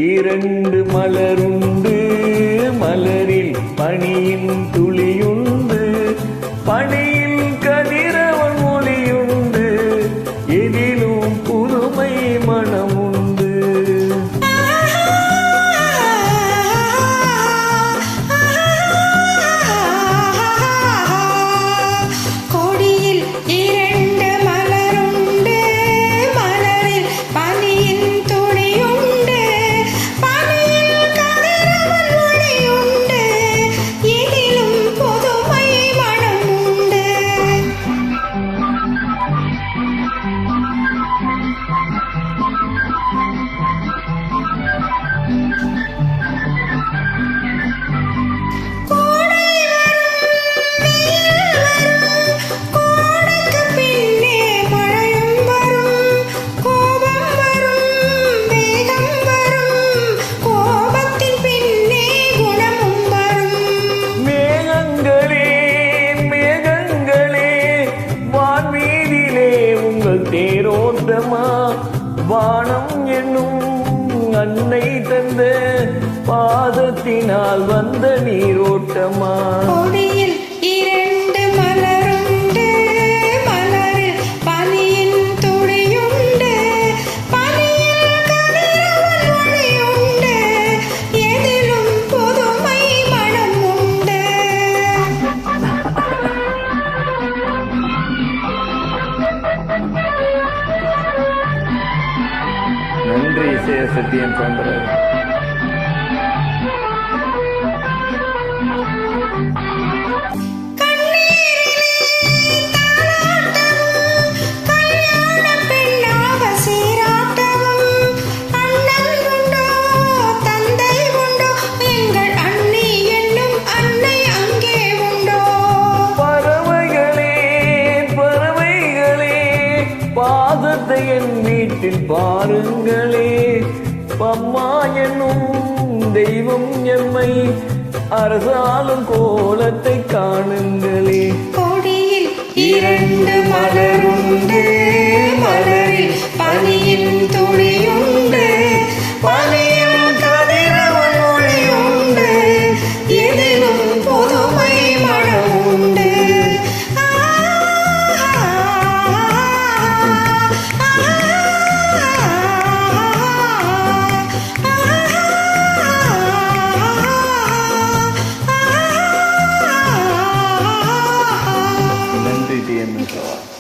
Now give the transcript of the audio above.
இரண்டு மலருண்டு, மலரில் பனியின் துளியுண்டு, பனியில் கதிரவன் ஒளியுண்டு, எதிலும் புதுமை மனமுண்டு. தேரோட்டமா வானம் என்னும் அன்னை தந்த பாதத்தினால் வந்த நீரோட்டமா. கொடியில் இரண்டு மலருண்டு, மலரில் பனியின் துளியுண்டு, பனியில் கதிரவன் ஒளியுண்டு, எதிலும் புதுமை மனம் உண்டு. நன்றி இசைய சத்தியம் சந்திரன். பாதத்தை என் வீட்டில் பாருங்களே, அம்மா என்னும் தெய்வம் எம்மை அரசாலும் கோலத்தை காணுங்களே. கொடியில் இரண்டு மலருண்டு, மலரில் பனியின் துளியுண்டு, பனியில் கதிரவன் ஒளியுண்டு, எதிலும் புதுமை மனம் உண்டு. நன்றி டிஎம்எஸ்.